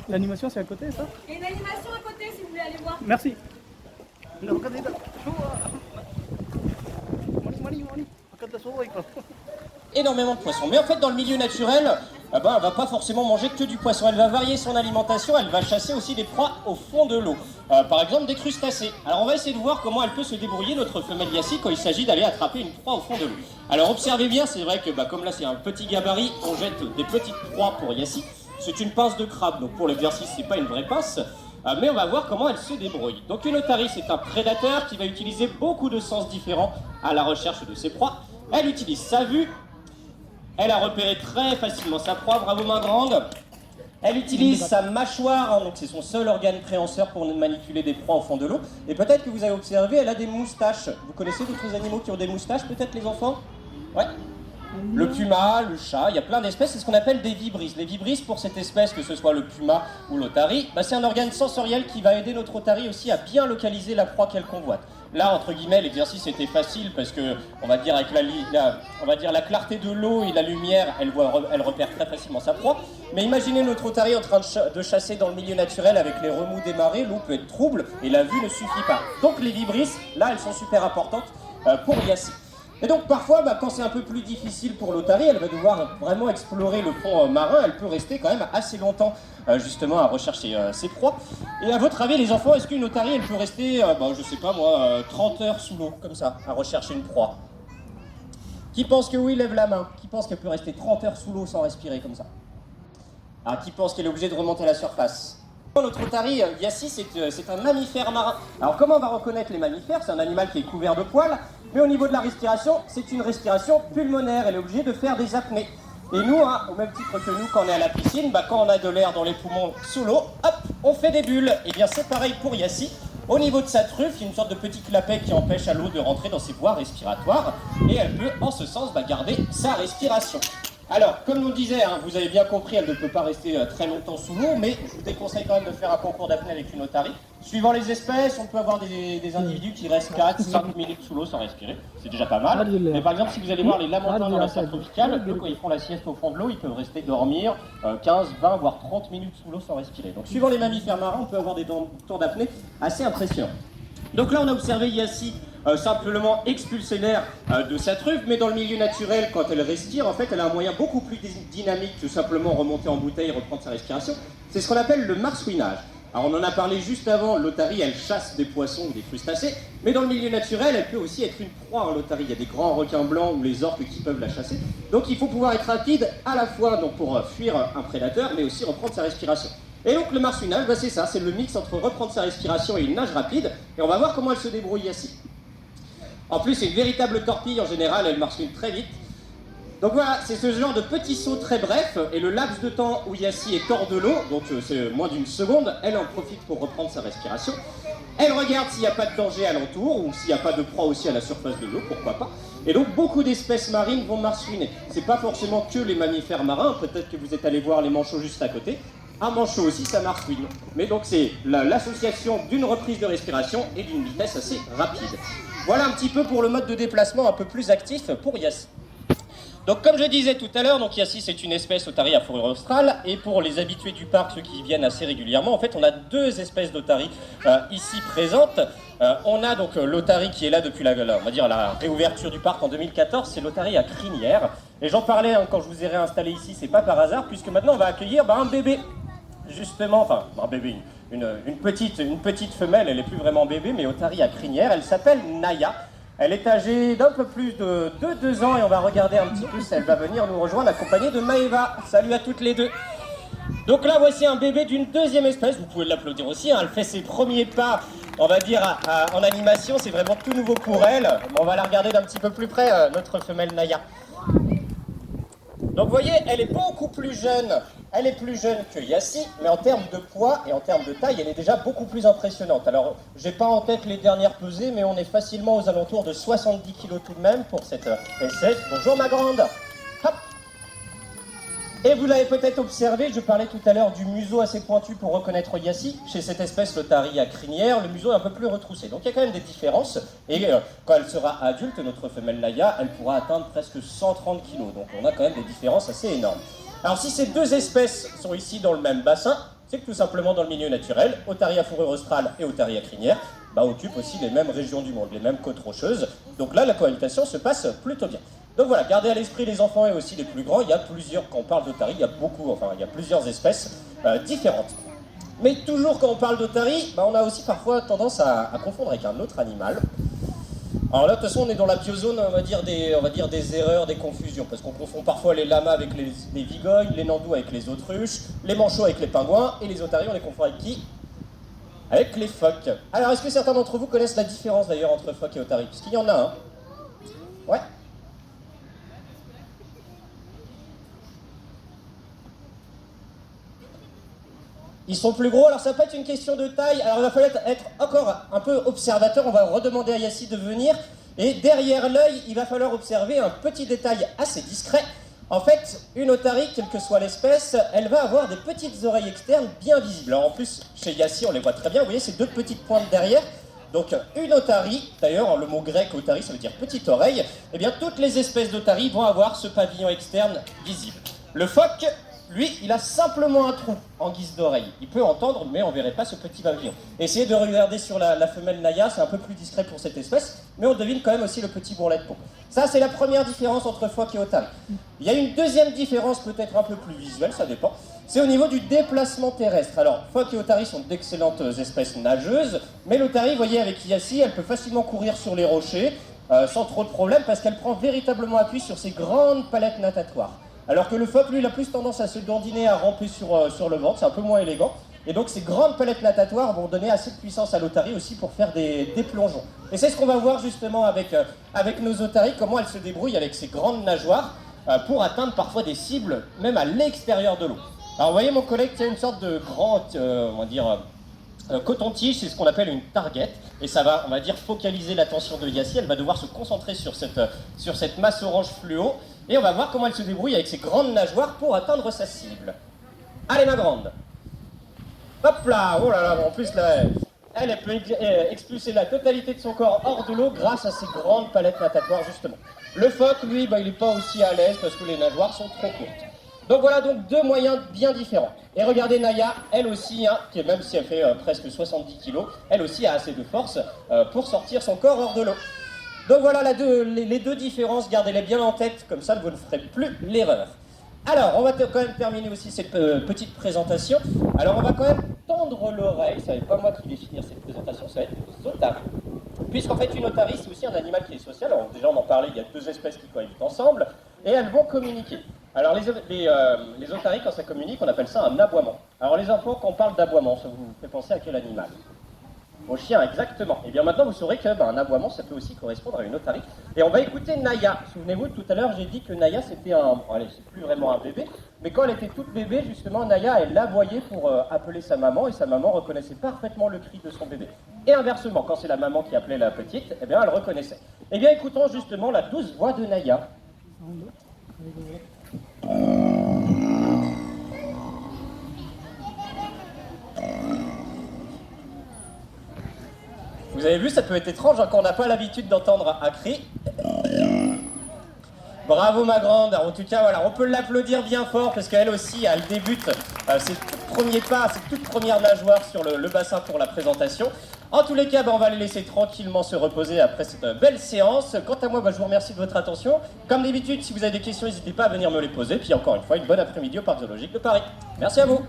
L'animation, c'est à côté, ça? Il y a une animation à côté si vous voulez aller voir. Merci. Énormément de poissons. Mais en fait, dans le milieu naturel, elle va pas forcément manger que du poisson. Elle va varier son alimentation, elle va chasser aussi des proies au fond de l'eau. Par exemple, des crustacés. Alors, on va essayer de voir comment elle peut se débrouiller, notre femelle Yassi, quand il s'agit d'aller attraper une proie au fond de l'eau. Alors, observez bien, c'est vrai que comme là, c'est un petit gabarit, on jette des petites proies pour Yassi. C'est une pince de crabe, donc pour l'exercice, c'est pas une vraie pince. Mais on va voir comment elle se débrouille. Donc, une otarie, c'est un prédateur qui va utiliser beaucoup de sens différents à la recherche de ses proies. Elle utilise sa vue. Elle a repéré très facilement sa proie, bravo main grande. Elle utilise sa mâchoire, donc c'est son seul organe préhenseur pour manipuler des proies au fond de l'eau. Et peut-être que vous avez observé, elle a des moustaches. Vous connaissez d'autres animaux qui ont des moustaches, peut-être les enfants? Ouais. Le puma, le chat, il y a plein d'espèces, c'est ce qu'on appelle des vibrisses. Les vibrisses, pour cette espèce, que ce soit le puma ou l'otarie, c'est un organe sensoriel qui va aider notre otarie aussi à bien localiser la proie qu'elle convoite. Là, entre guillemets, l'exercice était facile parce que, on va dire, avec la clarté de l'eau et la lumière, elle repère très facilement sa proie. Mais imaginez notre otarie en train de chasser dans le milieu naturel avec les remous des marées, l'eau peut être trouble et la vue ne suffit pas. Donc les vibrisses, là, elles sont super importantes pour Yassi. Et donc parfois, quand c'est un peu plus difficile pour l'otarie, elle va devoir vraiment explorer le fond marin, elle peut rester quand même assez longtemps justement à rechercher ses proies. Et à votre avis, les enfants, est-ce qu'une otarie, elle peut rester, je sais pas moi, 30 heures sous l'eau, comme ça, à rechercher une proie? Qui pense que oui, lève la main. Qui pense qu'elle peut rester 30 heures sous l'eau sans respirer comme ça? Ah, qui pense qu'elle est obligée de remonter à la surface? Notre otarie, Yassi, c'est un mammifère marin. Alors comment on va reconnaître les mammifères? C'est un animal qui est couvert de poils, mais au niveau de la respiration, c'est une respiration pulmonaire. Elle est obligée de faire des apnées. Et nous, au même titre que nous, quand on est à la piscine, quand on a de l'air dans les poumons sous l'eau, hop, on fait des bulles. Et bien c'est pareil pour Yassi. Au niveau de sa truffe, il y a une sorte de petit clapet qui empêche à l'eau de rentrer dans ses voies respiratoires. Et elle peut, en ce sens, garder sa respiration. Alors, comme on disait, vous avez bien compris, elle ne peut pas rester très longtemps sous l'eau, mais je vous déconseille quand même de faire un concours d'apnée avec une otarie. Suivant les espèces, on peut avoir des individus qui restent 4-5 minutes sous l'eau sans respirer, c'est déjà pas mal. Mais par exemple, si vous allez voir les lamantins dans la serre tropicale, eux, quand ils font la sieste au fond de l'eau, ils peuvent rester dormir 15, 20, voire 30 minutes sous l'eau sans respirer. Donc, suivant les mammifères marins, on peut avoir des temps d'apnée assez impressionnants. Donc là, on a observé Yassi simplement expulser l'air de sa truffe, mais dans le milieu naturel, quand elle respire, en fait, elle a un moyen beaucoup plus dynamique que simplement remonter en bouteille et reprendre sa respiration. C'est ce qu'on appelle le marsouinage. Alors on en a parlé juste avant, l'otarie, elle chasse des poissons ou des crustacés, mais dans le milieu naturel, elle peut aussi être une proie, l'otarie. Il y a des grands requins blancs ou les orques qui peuvent la chasser. Donc il faut pouvoir être rapide à la fois pour fuir un prédateur, mais aussi reprendre sa respiration. Et donc le marsouinage, c'est ça, c'est le mix entre reprendre sa respiration et une nage rapide, et on va voir comment elle se débrouille Yassi. En plus, c'est une véritable torpille, en général, elle marsouine très vite. Donc voilà, c'est ce genre de petits sauts très brefs, et le laps de temps où Yassi est hors de l'eau, donc c'est moins d'une seconde, elle en profite pour reprendre sa respiration. Elle regarde s'il n'y a pas de danger alentour, ou s'il n'y a pas de proie aussi à la surface de l'eau, pourquoi pas. Et donc beaucoup d'espèces marines vont marsouiner. C'est pas forcément que les mammifères marins, peut-être que vous êtes allé voir les manchots juste à côté. Un manchot aussi, ça marsouine. Mais donc c'est l'association d'une reprise de respiration et d'une vitesse assez rapide. Voilà un petit peu pour le mode de déplacement un peu plus actif pour Yassi. Donc comme je disais tout à l'heure, Yassi c'est une espèce otarie à fourrure australe, et pour les habitués du parc, ceux qui y viennent assez régulièrement, en fait on a deux espèces d'otaries ici présentes. On a donc l'otarie qui est là depuis la réouverture du parc en 2014, c'est l'otarie à crinière. Et j'en parlais quand je vous ai réinstallé ici, c'est pas par hasard, puisque maintenant on va accueillir un bébé. Justement, un bébé, une petite femelle, elle n'est plus vraiment bébé, mais otarie à crinière, elle s'appelle Naya. Elle est âgée d'un peu plus de 2 ans, et on va regarder un petit peu si elle va venir nous rejoindre accompagnée de Maëva. Salut à toutes les deux. Donc là, voici un bébé d'une deuxième espèce, vous pouvez l'applaudir aussi, elle fait ses premiers pas, on va dire, en animation, c'est vraiment tout nouveau pour elle. On va la regarder d'un petit peu plus près, notre femelle Naya. Donc vous voyez, elle est beaucoup plus jeune, elle est plus jeune que Yassi, mais en termes de poids et en termes de taille, elle est déjà beaucoup plus impressionnante. Alors, j'ai pas en tête les dernières pesées, mais on est facilement aux alentours de 70 kg tout de même pour cette espèce. Bonjour ma grande. Hop. Et vous l'avez peut-être observé, je parlais tout à l'heure du museau assez pointu pour reconnaître Yassi. Chez cette espèce, l'otarie à crinière, le museau est un peu plus retroussé. Donc il y a quand même des différences. Et quand elle sera adulte, notre femelle Naya, elle pourra atteindre presque 130 kg. Donc on a quand même des différences assez énormes. Alors si ces deux espèces sont ici dans le même bassin, C'est que tout simplement dans le milieu naturel, otaries à fourrure australe et otaries à crinière occupent aussi les mêmes régions du monde, les mêmes côtes rocheuses. Donc là, la cohabitation se passe plutôt bien. Donc voilà, gardez à l'esprit les enfants et aussi les plus grands, il y a plusieurs, quand on parle d'otaries, il y a plusieurs espèces différentes. Mais toujours quand on parle d'otaries, on a aussi parfois tendance à confondre avec un autre animal. Alors là, de toute façon, on est dans la biozone, on va dire des erreurs, des confusions, parce qu'on confond parfois les lamas avec les vigognes, les nandous avec les autruches, les manchots avec les pingouins, et les otaries, on les confond avec qui? Avec les phoques. Alors, est-ce que certains d'entre vous connaissent la différence d'ailleurs entre phoques et otaries? Parce qu'il y en a un. Ouais. Ils sont plus gros, alors ça peut être une question de taille, alors il va falloir être encore un peu observateur, on va redemander à Yassi de venir, et derrière l'œil, il va falloir observer un petit détail assez discret. En fait, une otarie, quelle que soit l'espèce, elle va avoir des petites oreilles externes bien visibles. Alors en plus, chez Yassi, on les voit très bien, vous voyez ces deux petites pointes derrière. Donc une otarie, d'ailleurs le mot grec otarie ça veut dire petite oreille, eh bien toutes les espèces d'otaries vont avoir ce pavillon externe visible. Le phoque, lui, il a simplement un trou en guise d'oreille. Il peut entendre, mais on ne verrait pas ce petit pavillon. Essayez de regarder sur la femelle Naya, c'est un peu plus discret pour cette espèce, mais on devine quand même aussi le petit bourrelet de peau. Ça, c'est la première différence entre phoque et otarie. Il y a une deuxième différence, peut-être un peu plus visuelle, ça dépend. C'est au niveau du déplacement terrestre. Alors, phoque et otarie sont d'excellentes espèces nageuses, mais l'otarie, vous voyez, avec Yassi, elle peut facilement courir sur les rochers, sans trop de problème, parce qu'elle prend véritablement appui sur ses grandes palettes natatoires. Alors que le phoque, lui, il a plus tendance à se dandiner, à ramper sur le ventre, c'est un peu moins élégant. Et donc ces grandes palettes natatoires vont donner assez de puissance à l'otarie aussi pour faire des plongeons. Et c'est ce qu'on va voir justement avec nos otaries, comment elles se débrouillent avec ces grandes nageoires pour atteindre parfois des cibles, même à l'extérieur de l'eau. Alors vous voyez mon collègue qui a une sorte de grand, on va dire, coton-tige, c'est ce qu'on appelle une target, et ça va, on va dire, focaliser l'attention de Yassi. Elle va devoir se concentrer sur cette masse orange fluo, et on va voir comment elle se débrouille avec ses grandes nageoires pour atteindre sa cible. Allez ma grande. Hop là, oh là là, en plus là, elle peut expulser la totalité de son corps hors de l'eau grâce à ses grandes palettes natatoires justement. Le phoque, lui, il n'est pas aussi à l'aise parce que les nageoires sont trop courtes. Donc voilà donc deux moyens bien différents. Et regardez Naya, elle aussi, qui même si elle fait presque 70 kg, elle aussi a assez de force pour sortir son corps hors de l'eau. Donc voilà les deux différences, gardez-les bien en tête, comme ça vous ne ferez plus l'erreur. Alors, on va quand même terminer aussi cette petite présentation. Alors, on va quand même tendre l'oreille, ça n'est pas moi qui vais finir cette présentation, ça va être les otaries. Puisqu'en fait, une otarie, c'est aussi un animal qui est social. Alors, déjà, on en parlait, il y a deux espèces qui cohabitent ensemble, et elles vont communiquer. Alors, les otaries, quand ça communique, on appelle ça un aboiement. Alors, les enfants, quand on parle d'aboiement, ça vous fait penser à quel animal? Au chien, exactement. Et bien maintenant, vous saurez qu'un aboiement, ça peut aussi correspondre à une otarie. Et on va écouter Naya. Souvenez-vous, tout à l'heure, j'ai dit que Naya, c'était allez, c'est plus vraiment un bébé, mais quand elle était toute bébé, justement, Naya, elle l'aboyait pour appeler sa maman, et sa maman reconnaissait parfaitement le cri de son bébé. Et inversement, quand c'est la maman qui appelait la petite, eh bien, elle reconnaissait. Eh bien, écoutons justement la douce voix de Naya. Vous avez vu, ça peut être étrange quand on n'a pas l'habitude d'entendre un cri. Bravo ma grande, en tout cas voilà, on peut l'applaudir bien fort parce qu'elle aussi, elle débute ses tout premiers pas, ses toutes premières nageoires sur le bassin pour la présentation. En tous les cas, on va les laisser tranquillement se reposer après cette belle séance. Quant à moi, je vous remercie de votre attention. Comme d'habitude, si vous avez des questions, n'hésitez pas à venir me les poser. Puis encore une fois, une bonne après-midi au Parc Zoologique de Paris. Merci à vous.